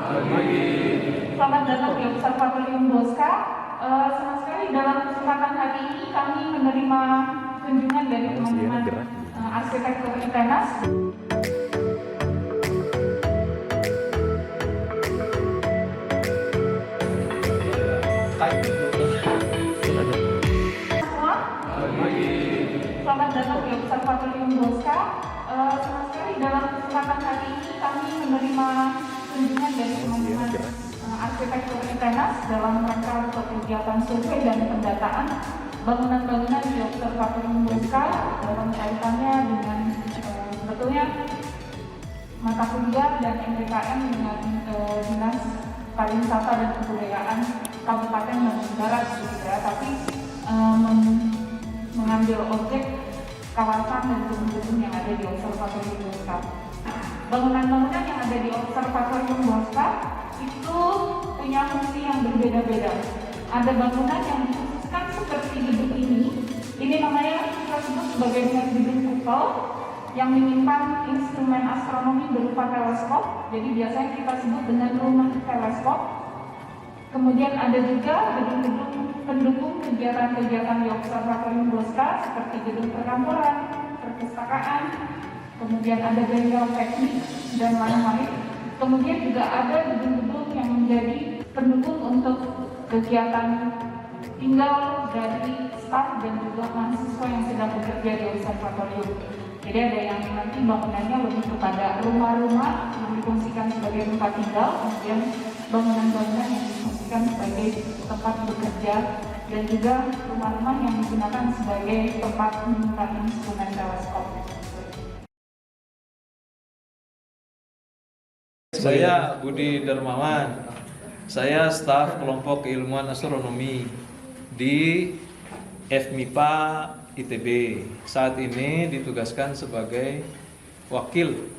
Selamat datang di Observatorium Bosca. Senang sekali dalam kesempatan hari ini kami menerima kunjungan dari teman-teman arsitektur ITENAS. Selamat datang di Observatorium Bosca. Senang sekali dalam kesempatan hari ini kami menerima kunjungan dari teman-teman arsitektur ITENAS dalam rangka kegiatan survei dan pendataan bangunan-bangunan di Observatorium Bosca dalam kaitannya dengan sebetulnya mata kuliah dan MPKM dengan Dinas Pariwisata dan Kebudayaan Kabupaten Bandung Barat, gitu ya. Tapi mengambil objek kawasan dan gedung-gedung yang ada di Observatorium Bosca. Bangunan-bangunan yang ada di Observatorium Bosca itu punya fungsi yang berbeda-beda. Ada bangunan yang dikhususkan seperti gedung ini namanya kita sebut sebagai gedung kupol yang menyimpan instrumen astronomi berupa teleskop. Jadi biasanya kita sebut dengan rumah teleskop. Kemudian ada juga gedung-gedung pendukung kegiatan-kegiatan di Observatorium Bosca seperti gedung perkantoran, perpustakaan, kemudian ada bengkel teknik dan lain-lain. Kemudian juga ada gedung-gedung yang menjadi pendukung untuk kegiatan tinggal dari staf dan juga mahasiswa yang sedang bekerja di Observatorium. Jadi ada yang nanti bangunannya lebih kepada rumah-rumah yang difungsikan sebagai tempat tinggal, kemudian bangunan-bangunan yang difungsikan sebagai tempat bekerja, dan juga rumah-rumah yang digunakan sebagai tempat menyimpan instrumen teleskop. Saya Budi Darmawan, saya staf kelompok keilmuan astronomi di FMIPA ITB. Saat ini ditugaskan sebagai wakil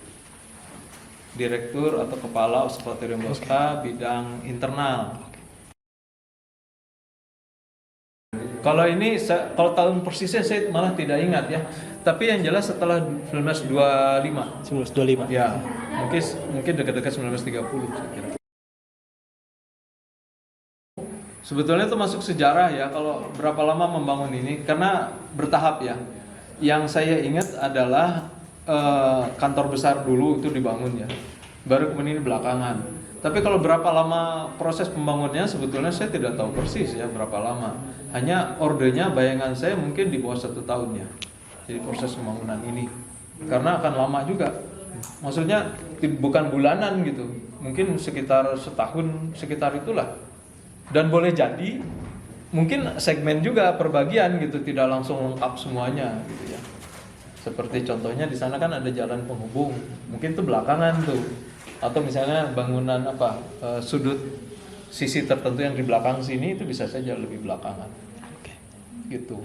direktur atau kepala Observatorium Bosca bidang internal. Kalau ini, kalau tahun persisnya saya malah tidak ingat ya. Tapi yang jelas setelah 1925. 1925. Ya, mungkin dekat-dekat 1930 saya kira. Sebetulnya itu masuk sejarah ya, kalau berapa lama membangun ini, karena bertahap ya. Yang saya ingat adalah kantor besar dulu itu dibangun ya, baru kemudian belakangan. Tapi kalau berapa lama proses pembangunannya sebetulnya saya tidak tahu persis ya berapa lama. Hanya ordenya bayangan saya mungkin di bawah 1 tahun ya. Jadi proses pembangunan ini, karena akan lama juga. Maksudnya bukan bulanan gitu, mungkin sekitar setahun sekitar itulah. Dan boleh jadi mungkin segmen juga perbagian gitu, tidak langsung lengkap semuanya gitu ya. Seperti contohnya di sana kan ada jalan penghubung, mungkin itu belakangan tuh. Atau misalnya bangunan sudut sisi tertentu yang di belakang sini itu bisa saja lebih belakangan. Gitu.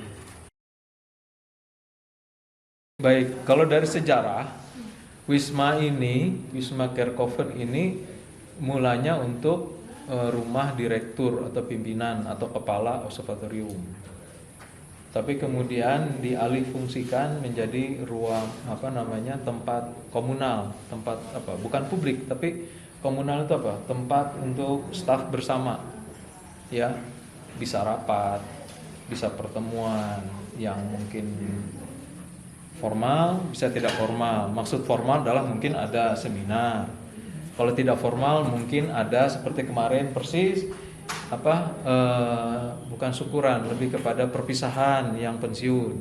Baik, kalau dari sejarah Wisma Kerkhoven ini mulanya untuk rumah direktur atau pimpinan atau kepala observatorium. Tapi kemudian dialih fungsikan menjadi ruang tempat komunal, bukan publik tapi komunal itu tempat untuk staf bersama. Ya, bisa rapat, bisa pertemuan yang mungkin formal, bisa tidak formal. Maksud formal adalah mungkin ada seminar. Kalau tidak formal mungkin ada seperti kemarin persis bukan syukuran, lebih kepada perpisahan yang pensiun.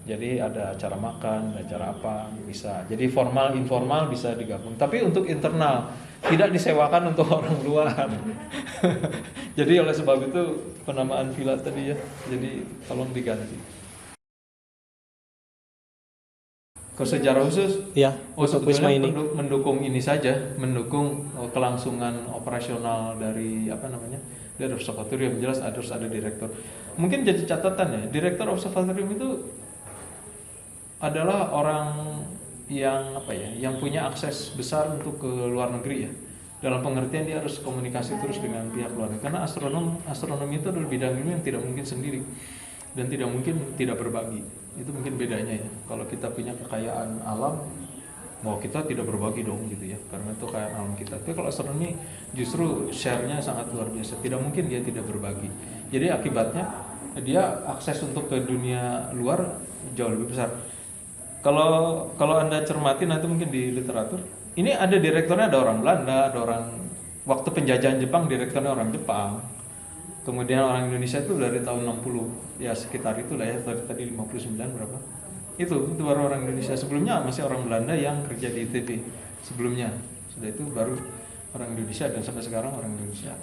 Jadi ada acara makan, ada acara apa, bisa. Jadi formal informal bisa digabung. Tapi untuk internal tidak disewakan untuk orang luar. Jadi oleh sebab itu penamaan villa tadi ya. Jadi tolong diganti. Ke sejarah khusus? Ya, untuk Wisma ini mendukung ini saja, mendukung kelangsungan operasional dari dari observatorium. Jelas harus ada direktur. Mungkin jadi catatan ya, direktur observatorium itu adalah orang yang yang punya akses besar untuk ke luar negeri ya. Dalam pengertian dia harus komunikasi terus dengan pihak luar negeri. Karena astronomi itu adalah bidang ilmu yang tidak mungkin sendiri dan tidak mungkin tidak berbagi. Itu mungkin bedanya ya. Kalau kita punya kekayaan alam, mau kita tidak berbagi dong gitu ya, karena itu kayak alam kita. Tapi kalau astronomi justru share-nya sangat luar biasa, tidak mungkin dia tidak berbagi. Jadi akibatnya dia akses untuk ke dunia luar jauh lebih besar. Kalau Anda cermati nanti mungkin di literatur, ini ada direkturnya ada orang Belanda, ada orang waktu penjajahan Jepang direkturnya orang Jepang. Kemudian orang Indonesia itu dari tahun 60, ya sekitar itulah ya, tadi 59 berapa. Itu baru orang Indonesia. Sebelumnya masih orang Belanda yang kerja di ITB. Sebelumnya. Sudah itu baru orang Indonesia, dan sampai sekarang orang Indonesia.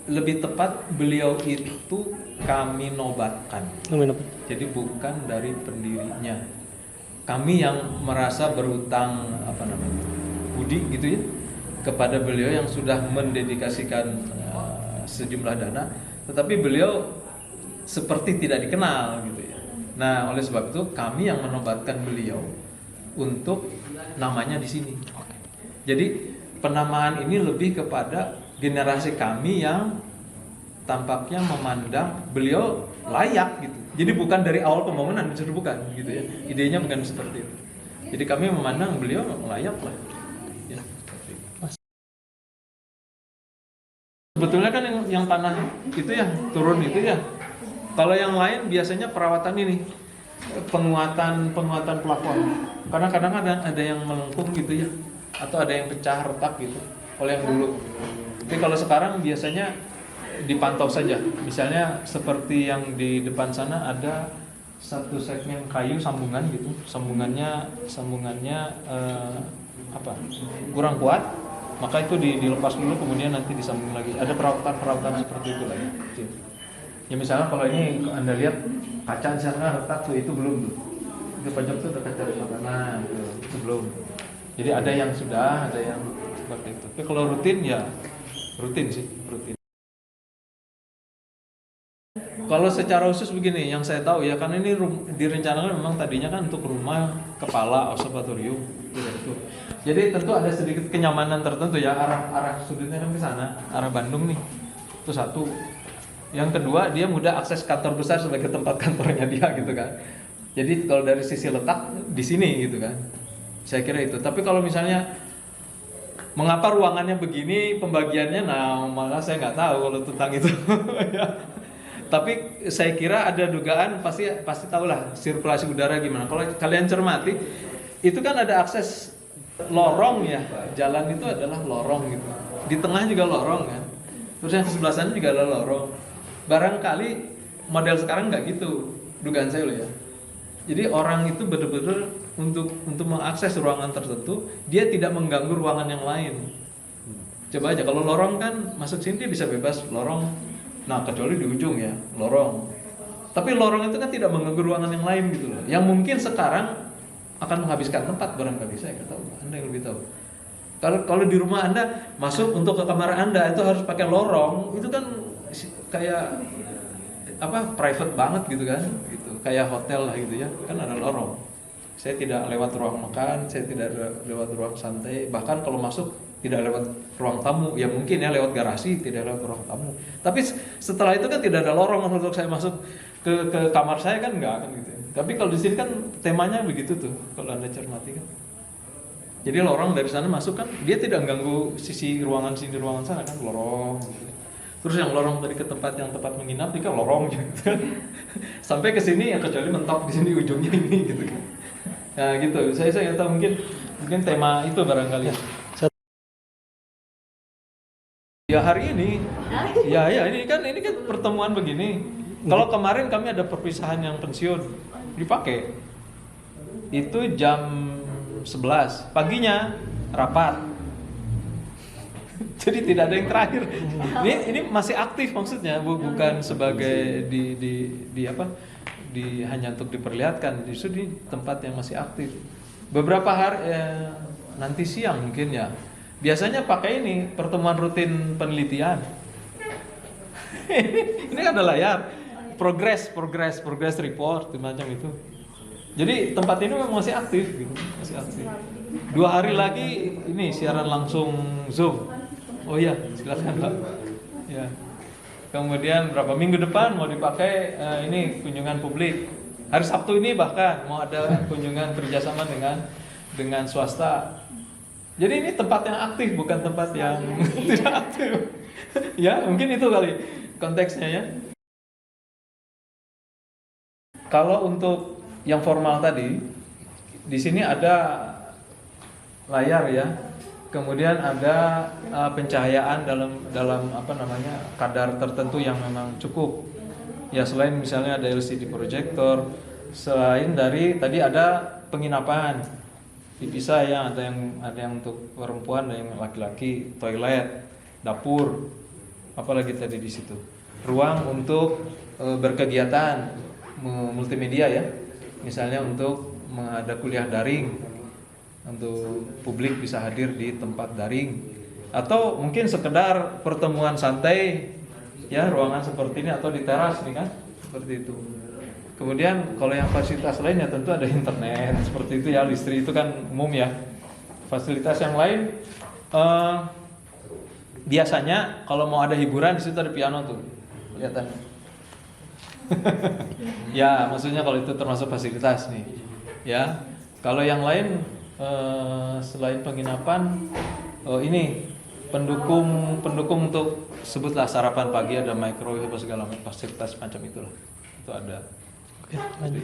Lebih tepat beliau itu kami nobatkan. Jadi bukan dari pendirinya. Kami yang merasa berutang budi gitu ya kepada beliau yang sudah mendedikasikan sejumlah dana, tetapi beliau seperti tidak dikenal gitu ya. Nah, oleh sebab itu kami yang menobatkan beliau untuk namanya di sini. Jadi penamaan ini lebih kepada generasi kami yang tampaknya memandang beliau layak gitu. Jadi bukan dari awal pembangunan, justru bukan gitu ya. Idenya bukan seperti itu. Jadi kami memandang beliau layak lah. Ya. Sebetulnya kan yang tanah itu ya turun itu ya. Kalau yang lain biasanya perawatan ini, penguatan plafon. Karena kadang ada yang melengkung gitu ya, atau ada yang pecah retak gitu. Kalau yang dulu. Tapi kalau sekarang biasanya dipantau saja. Misalnya seperti yang di depan sana ada satu segmen kayu sambungan gitu. Sambungannya kurang kuat. Maka itu dilepas dulu, kemudian nanti disambung lagi. Ada perawatan seperti itu lagi. Ya misalnya kalau ini Anda lihat kaca misalnya retak tuh, itu belum tuh. Itu pojok tuh kaca retak, nah itu belum. Jadi ada yang sudah, ada yang seperti itu. Tapi kalau rutin ya rutin. Kalau secara khusus begini, yang saya tahu ya, karena ini direncanakan memang tadinya kan untuk rumah kepala observatorium gitu. Jadi tentu ada sedikit kenyamanan tertentu ya, arah sudutnya kan ke sana, arah Bandung nih. Itu satu. Yang kedua, dia mudah akses kantor besar sebagai tempat kantornya dia gitu kan. Jadi kalau dari sisi letak di sini gitu kan. Saya kira itu. Tapi kalau misalnya mengapa ruangannya begini pembagiannya, nah malah saya nggak tahu kalau tentang itu. Tapi saya kira ada dugaan, pasti tahulah sirkulasi udara gimana. Kalau kalian cermati, itu kan ada akses lorong ya. Jalan itu adalah lorong gitu. Di tengah juga lorong kan. Terus yang sebelah sana juga ada lorong. Barangkali model sekarang nggak gitu, dugaan saya loh ya. Jadi orang itu benar-benar untuk mengakses ruangan tertentu, dia tidak mengganggu ruangan yang lain. Coba aja kalau lorong kan masuk sini dia bisa bebas lorong. Nah kecuali di ujung ya lorong. Tapi lorong itu kan tidak mengganggu ruangan yang lain gitu loh. Yang mungkin sekarang akan menghabiskan tempat barangkali, saya nggak tahu. Anda yang lebih tahu. Kalau di rumah Anda masuk untuk ke kamar Anda itu harus pakai lorong, itu kan kayak private banget gitu kan, gitu. Kayak hotel lah gitu ya, kan ada lorong. Saya tidak lewat ruang makan, saya tidak lewat ruang santai, bahkan kalau masuk tidak lewat ruang tamu, ya mungkin ya lewat garasi, tidak lewat ruang tamu. Tapi setelah itu kan tidak ada lorong untuk saya masuk ke kamar saya kan nggak kan gitu. Tapi kalau di sini kan temanya begitu tuh, kalau Anda cermati kan. Jadi lorong dari sana masuk kan, dia tidak mengganggu sisi ruangan sini ruangan sana kan, lorong. Terus yang lorong tadi ke tempat yang tempat menginap ini kan lorong gitu kan. Sampai ke sini ya kecuali mentok di sini ujungnya ini gitu kan. Nah gitu, saya nggak tahu mungkin tema itu barangkali. Ya hari ini, ya ini kan pertemuan begini. Kalau kemarin kami ada perpisahan yang pensiun dipakai, itu jam 11 paginya rapat. Jadi tidak ada yang terakhir. Ini masih aktif maksudnya, bukan sebagai di hanya untuk diperlihatkan. Justru di tempat yang masih aktif. Beberapa hari nanti siang mungkin ya. Biasanya pakai ini pertemuan rutin penelitian. Ini kan ada layar. Progress report macam itu. Jadi tempat ini memang masih aktif gitu, masih aktif. 2 hari lagi ini siaran langsung Zoom. Oh iya, silakan Pak. Ya. Kemudian berapa minggu depan mau dipakai ini kunjungan publik. Hari Sabtu ini bahkan mau ada kunjungan kerjasama dengan swasta. Jadi ini tempat yang aktif, bukan tempat yang tidak aktif. Ya, mungkin itu kali konteksnya ya. Kalau untuk yang formal tadi, di sini ada layar ya. Kemudian ada pencahayaan dalam apa namanya kadar tertentu yang memang cukup. Ya selain misalnya ada LCD projector, selain dari tadi ada penginapan dipisah ya, ada yang untuk perempuan, ada yang laki-laki, toilet, dapur, apalagi tadi di situ. Ruang untuk berkegiatan multimedia ya. Misalnya untuk ada kuliah daring, untuk publik bisa hadir di tempat daring, atau mungkin sekedar pertemuan santai ya, ruangan seperti ini atau di teras nih kan, seperti itu. Kemudian kalau yang fasilitas lainnya tentu ada internet seperti itu ya, listrik itu kan umum ya. Fasilitas yang lain biasanya kalau mau ada hiburan di situ ada piano tuh, kelihatan. Ya maksudnya kalau itu termasuk fasilitas nih ya. Kalau yang lain selain penginapan, ini pendukung untuk sebutlah sarapan pagi, ada microwave apa segala macam fasilitas macam itulah, itu ada. Oke, lanjut.